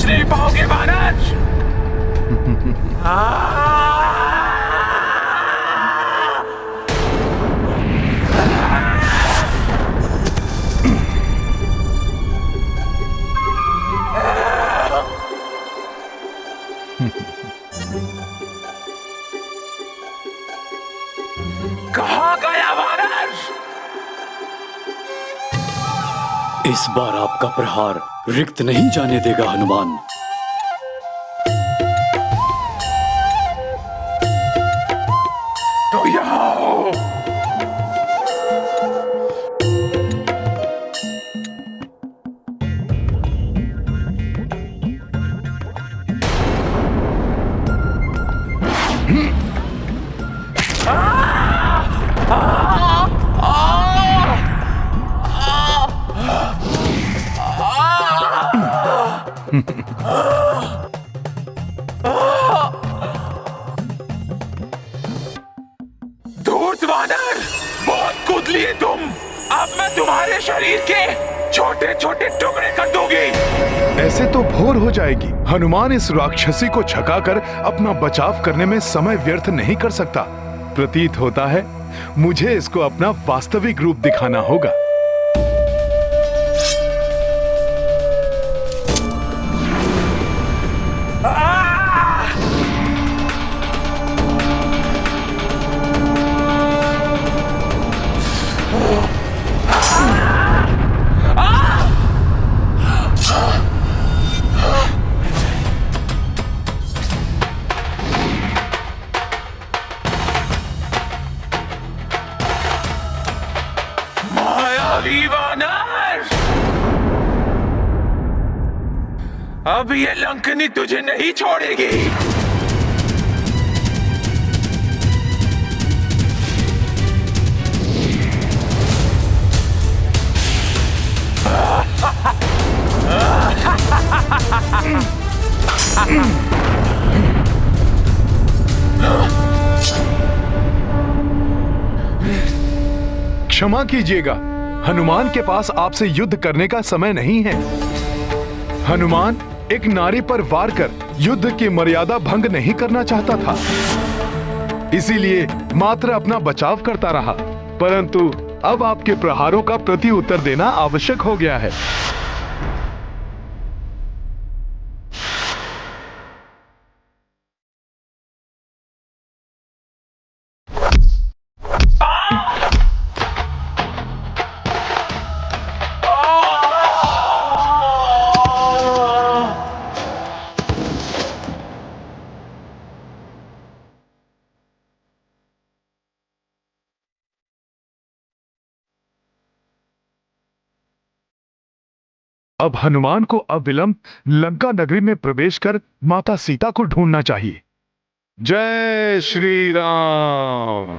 बच नहीं पाओगे वानर। कहाँ गया वानर? इस बार आपका प्रहार रिक्त नहीं जाने देगा हनुमान। तो यहाँ हो। धूर्त वानर, बहुत कूद लिए तुम। अब मैं तुम्हारे शरीर के छोटे छोटे टुकड़े कर दूंगी। ऐसे तो भोर हो जाएगी। हनुमान इस राक्षसी को छकाकर अपना बचाव करने में समय व्यर्थ नहीं कर सकता। प्रतीत होता है मुझे इसको अपना वास्तविक रूप दिखाना होगा। अब ये लंकनी तुझे नहीं छोड़ेगी। क्षमा कीजिएगा, हनुमान के पास आपसे युद्ध करने का समय नहीं है। हनुमान एक नारी पर वार कर युद्ध की मर्यादा भंग नहीं करना चाहता था, इसीलिए मात्र अपना बचाव करता रहा। परंतु अब आपके प्रहारों का प्रति उत्तर देना आवश्यक हो गया है। अब हनुमान को अविलंब लंका नगरी में प्रवेश कर माता सीता को ढूंढना चाहिए। जय श्री राम।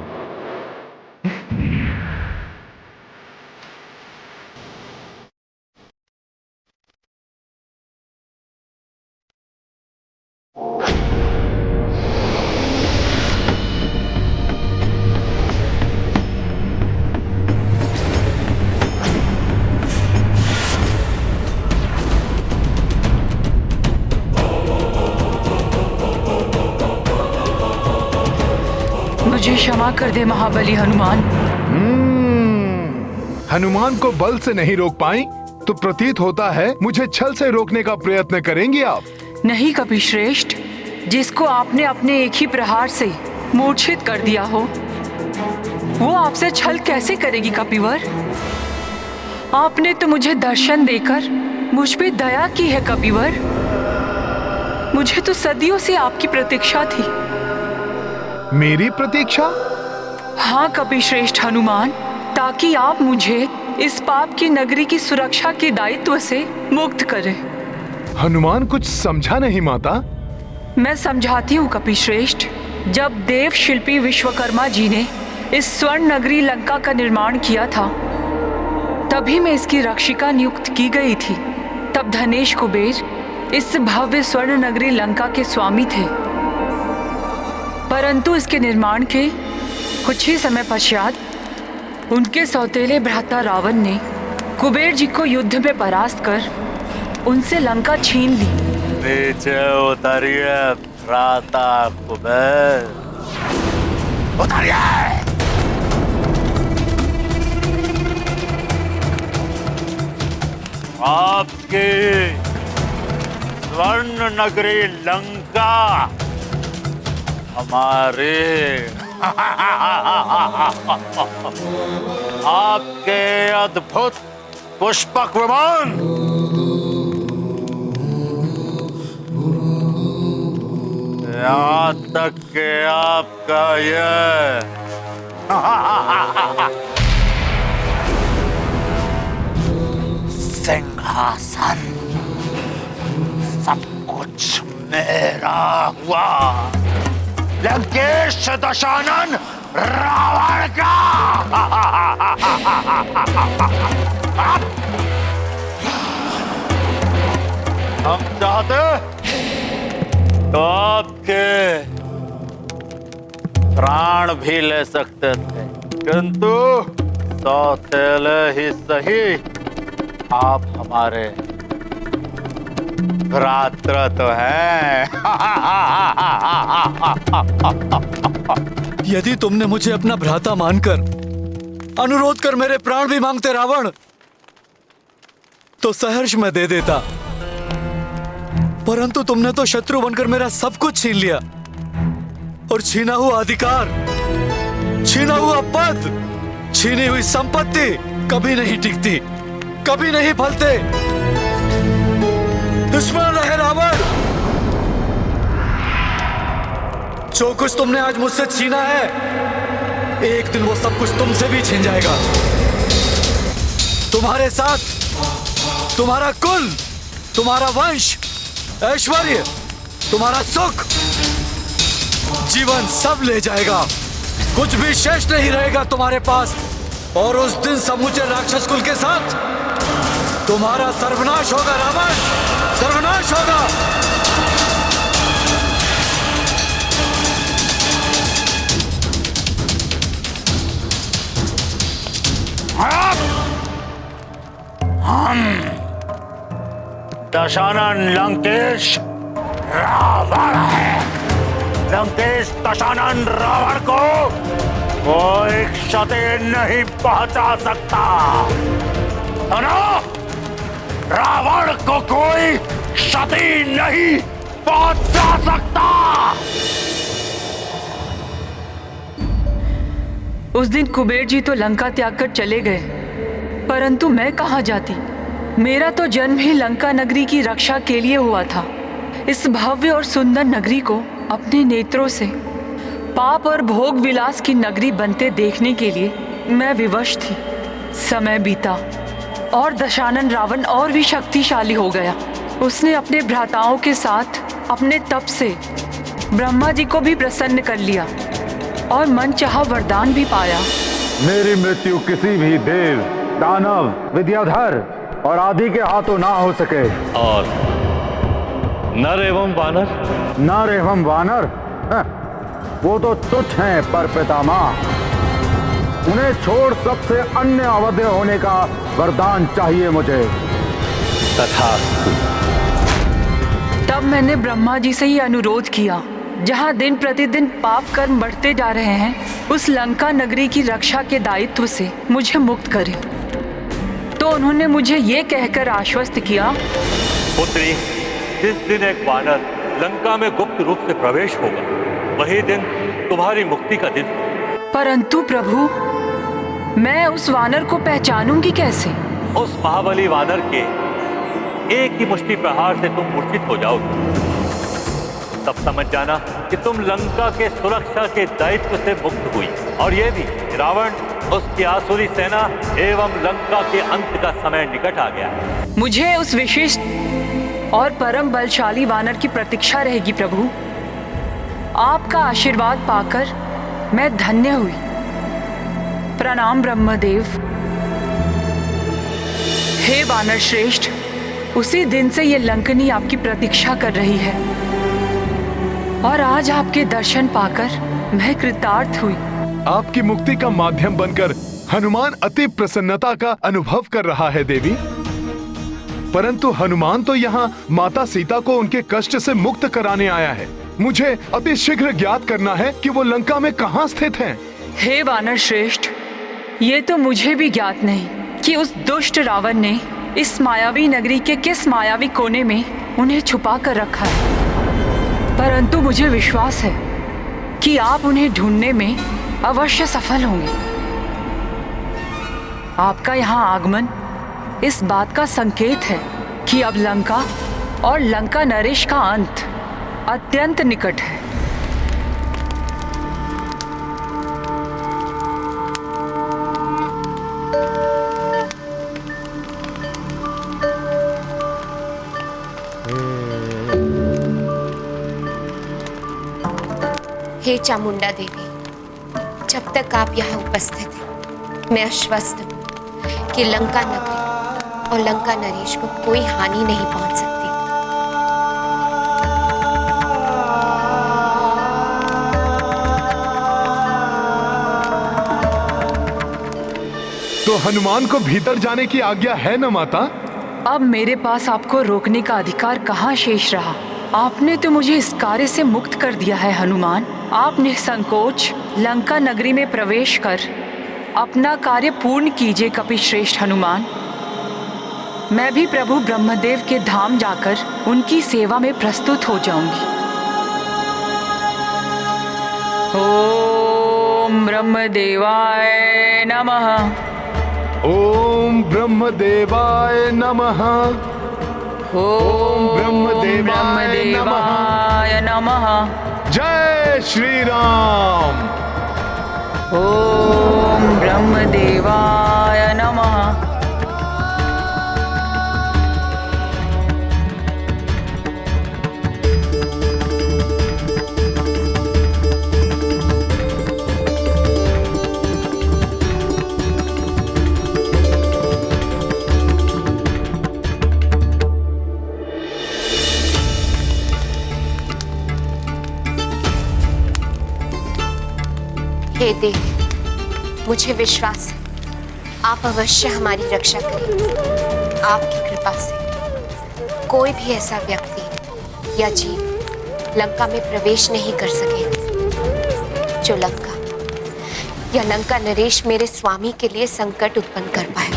मुझे क्षमा कर दे महाबली हनुमान। हनुमान को बल से नहीं रोक पाई तो प्रतीत होता है मुझे छल से रोकने का प्रयत्न करेंगी आप। नहीं कपिश्रेष्ठ, जिसको आपने अपने एक ही प्रहार से मूर्छित कर दिया हो, वो आपसे छल कैसे करेगी कपिवर? आपने तो मुझे दर्शन देकर मुझ पे दया की है कपिवर। मुझे तो सदियों से आपकी प्रतीक्षा थी। मेरी प्रतीक्षा? हाँ कपिश्रेष्ठ हनुमान, ताकि आप मुझे इस पाप की नगरी की सुरक्षा के दायित्व से मुक्त करें। हनुमान कुछ समझा नहीं माता। मैं समझाती हूँ कपिश्रेष्ठ। जब देव शिल्पी विश्वकर्मा जी ने इस स्वर्ण नगरी लंका का निर्माण किया था, तभी मैं इसकी रक्षिका नियुक्त की गई थी। तब धनेश कुबेर इस भव्य स्वर्ण नगरी लंका के स्वामी थे। परंतु इसके निर्माण के कुछ ही समय पश्चात उनके सौतेले भ्राता रावण ने कुबेर जी को युद्ध में परास्त कर उनसे लंका छीन ली। नीचे उतरिए भ्राता कुबेर, उतरिए। आपकी स्वर्ण नगरी लंका हमारे आपके अद्भुत पुष्पक विमान यहाँ तक के आपका ये सिंहासन सब कुछ मेरा हुआ, लंकेश दशानन रावण का। हम चाहते तो आपके प्राण भी ले सकते थे, किंतु सौतेले ही सही आप हमारे भ्रात्र तो हैं। यदि तुमने मुझे अपना भ्राता मानकर अनुरोध कर मेरे प्राण भी मांगते रावण, तो सहर्ष मैं दे देता, परंतु तुमने तो शत्रु बनकर मेरा सब कुछ छीन लिया, और छीना हुआ अधिकार, छीना हुआ पद, छीनी हुई संपत्ति कभी नहीं टिकती, कभी नहीं फलते। दुश्मन रहे रावण, जो कुछ तुमने आज मुझसे छीना है, एक दिन वो सब कुछ तुमसे भी छीन जाएगा। तुम्हारे साथ तुम्हारा कुल, तुम्हारा वंश, ऐश्वर्य, तुम्हारा सुख, जीवन सब ले जाएगा, कुछ भी शेष नहीं रहेगा तुम्हारे पास। और उस दिन समूचे राक्षस कुल के साथ तुम्हारा सर्वनाश होगा रावण, सर्वनाश होगा। हम दशानन लंकेश रावण है। लंकेश दशानन रावण को कोई क्षति नहीं पहुंचा सकता। सुनो, रावण को कोई क्षति नहीं पहुंचा सकता। उस दिन कुबेर जी तो लंका त्याग कर चले गए, परंतु मैं कहाँ जाती? मेरा तो जन्म ही लंका नगरी की रक्षा के लिए हुआ था। इस भव्य और सुंदर नगरी को अपने नेत्रों से पाप और भोग विलास की नगरी बनते देखने के लिए मैं विवश थी। समय बीता और दशानन रावण और भी शक्तिशाली हो गया। उसने अपने भ्राताओं के साथ अपने तप से ब्रह्मा जी को भी प्रसन्न कर लिया और मनचाहा वरदान भी पाया। मेरी मृत्यु किसी भी देव, दानव, विद्याधर और आदि के हाथों ना हो सके। और नर एवं वानर? नर एवं वानर वो तो तुच्छ हैं पर पितामह। उन्हें छोड़ सबसे अन्य अवध्य होने का वरदान चाहिए मुझे। तथास्तु। तब मैंने ब्रह्मा जी से ही अनुरोध किया, जहाँ दिन प्रतिदिन पाप कर्म बढ़ते जा रहे हैं, उस लंका नगरी की रक्षा के दायित्व से मुझे मुक्त करें। तो उन्होंने मुझे ये कहकर आश्वस्त किया, पुत्री, जिस दिन एक वानर लंका में गुप्त रूप से प्रवेश होगा, वही दिन तुम्हारी मुक्ति का दिन। परंतु प्रभु, मैं उस वानर को पहचानूंगी कैसे? उस महाबली वानर के एक ही मुष्टि प्रहार से तुम मूर्छित हो जाओगे। तब समझ जाना कि तुम लंका के सुरक्षा के दायित्व से मुक्त हुई। और ये भी रावण, उसकी आसुरी सेना एवं लंका के अंत का समय निकट आ गया है। मुझे उस विशिष्ट और परम बलशाली वानर की प्रतीक्षा रहेगी प्रभु। आपका आशीर्वाद पाकर मैं धन्य हुई। प्रणाम ब्रह्मदेव। हे वानर श्रेष्ठ, उसी दिन से ये लंकनी आपकी प्रतीक्षा कर रही है और आज आपके दर्शन पाकर मैं कृतार्थ हुई। आपकी मुक्ति का माध्यम बनकर हनुमान अति प्रसन्नता का अनुभव कर रहा है देवी। परंतु हनुमान तो यहाँ माता सीता को उनके कष्ट से मुक्त कराने आया है। मुझे अति शीघ्र ज्ञात करना है कि वो लंका में कहाँ स्थित हैं। हे वानर श्रेष्ठ, ये तो मुझे भी ज्ञात नहीं कि उस दुष्ट रावण ने इस मायावी नगरी के किस मायावी कोने में उन्हें छुपा कर रखा है, परंतु मुझे विश्वास है कि आप उन्हें ढूंढने में अवश्य सफल होंगे। आपका यहाँ आगमन इस बात का संकेत है कि अब लंका और लंका नरेश का अंत अत्यंत निकट है। हे चामुंडा देवी, जब तक आप यहाँ उपस्थित हैं, मैं आश्वस्त हूँ कि लंका नगरी और लंका नरेश को कोई हानि नहीं पहुँच सकती। तो हनुमान को भीतर जाने की आज्ञा है न माता? अब मेरे पास आपको रोकने का अधिकार कहाँ शेष रहा। आपने तो मुझे इस कार्य से मुक्त कर दिया है हनुमान। आप निसंकोच लंका नगरी में प्रवेश कर अपना कार्य पूर्ण कीजिए कपिश्रेष्ठ हनुमान। मैं भी प्रभु ब्रह्मदेव के धाम जाकर उनकी सेवा में प्रस्तुत हो जाऊंगी। ओम ब्रह्मदेवाय नमः। ओम ब्रह्मदेवाय नमः। ओम ब्रह्मदेवाय नमः। जय श्री राम। ओम ब्रह्मदेवाय नमः। हे देवी, मुझे विश्वास है आप अवश्य हमारी रक्षा करेंगे। आपकी कृपा से कोई भी ऐसा व्यक्ति या जीव लंका में प्रवेश नहीं कर सकेगा जो लंका या लंका नरेश मेरे स्वामी के लिए संकट उत्पन्न कर पाए।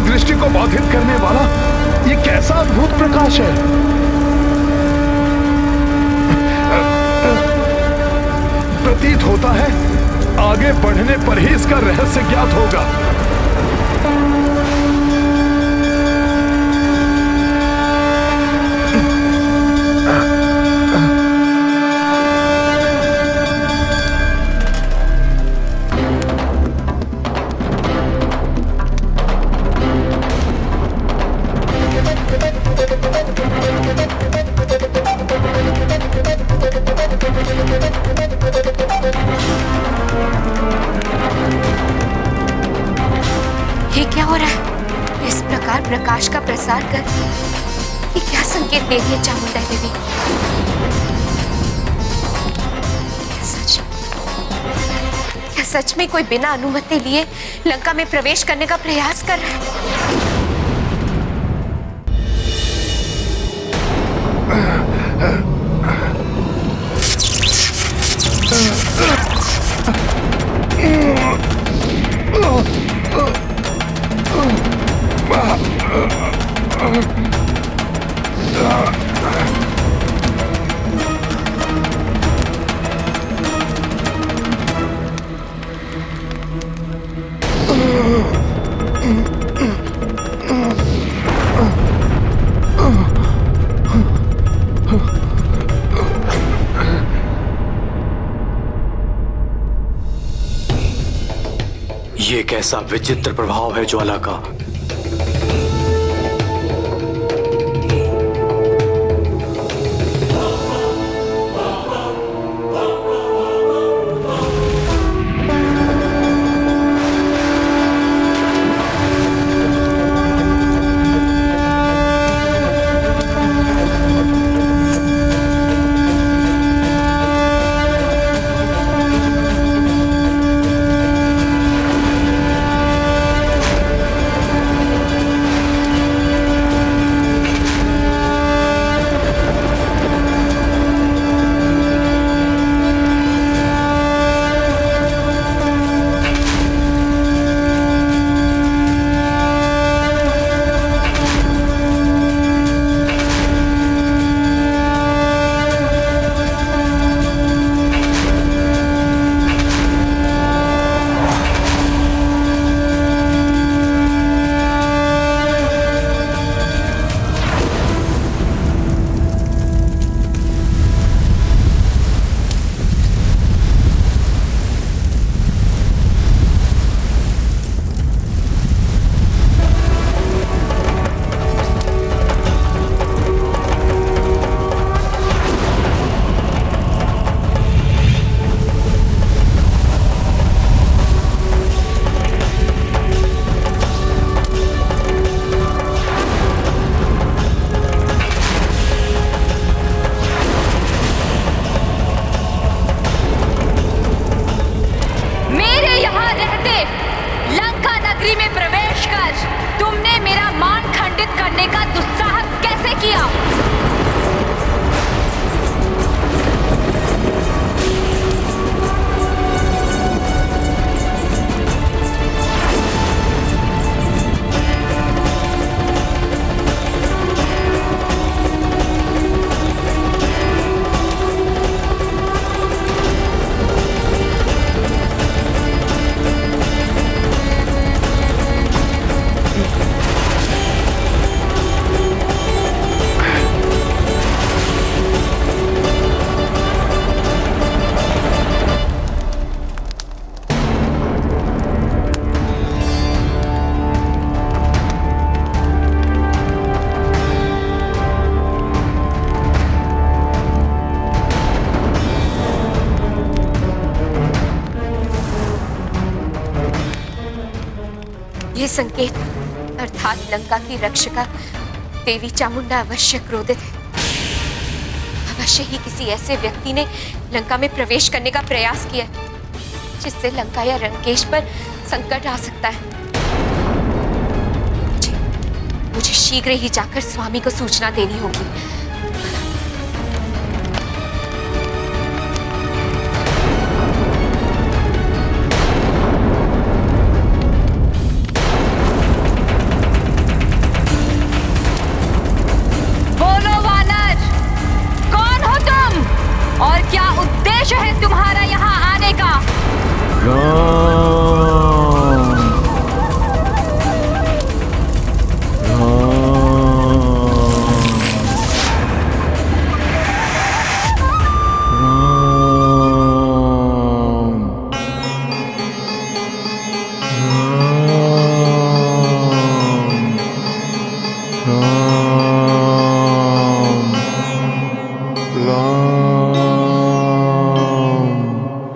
दृष्टि को बाधित करने वाला ये कैसा अद्भुत प्रकाश है। प्रतीत होता है आगे बढ़ने पर ही इसका रहस्य ज्ञात होगा। ये क्या हो रहा है? इस प्रकार प्रकाश का प्रसार कर ये क्या संकेत दे रही है चामुंडा देवी? क्या सच में कोई बिना अनुमति लिए लंका में प्रवेश करने का प्रयास कर रहा है? ये कैसा विचित्र प्रभाव है ज्वाला का। ये संकेत अर्थात लंका की रक्षिका देवी चामुंडा अवश्य क्रोधित है। अवश्य ही किसी ऐसे व्यक्ति ने लंका में प्रवेश करने का प्रयास किया है जिससे लंका या लंकेश पर संकट आ सकता है। मुझे शीघ्र ही जाकर स्वामी को सूचना देनी होगी। बोलो वानर, कौन हो तुम और क्या उद्देश्य है तुम्हारा यहाँ आने का?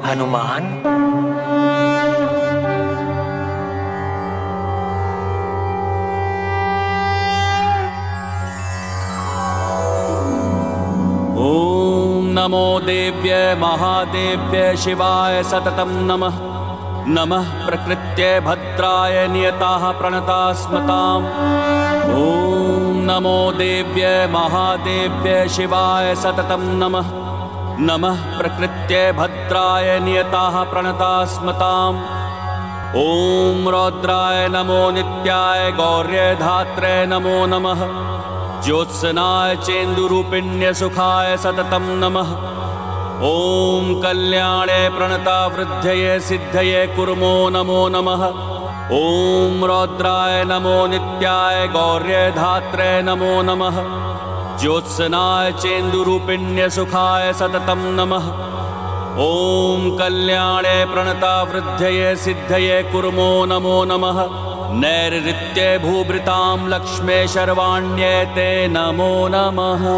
हनुमान, ओम नमो देव्य महादेव्य शिवाय सततं नमः। नमः प्रकृत्ये भद्राय नियताः प्रणतास्मताम्। ओम नमो देव्य महादेव्य शिवाय सततं नमः। नमः प्रकृत्ये भद्राय नियताः प्रणतास्मताम्। ओम रौद्राय नमो नित्याय गौर्य धात्रे नमो नमः। ज्योत्सनाय चेन्दुरूपिण्य सुखाय सततं नमः। ओम कल्याणे प्रणता वृद्धये सिद्धये कुर्मो नमो नमः। ओम रौद्राय नमो नित्याय गौर्य धात्रे नमो नमः। ज्योत्सनाय चेन्दुरूपिण्य सुखाय सततं नमः। ओम कल्याणे प्रणता वृद्धये सिद्धये कुर्मो नमो नमः। नैऋत्ये भूभृतां लक्ष्मे शर्वाण्ये ते नमो नमः।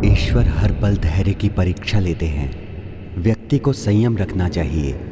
ईश्वर हर पल धैर्य की परीक्षा लेते हैं। व्यक्ति को संयम रखना चाहिए।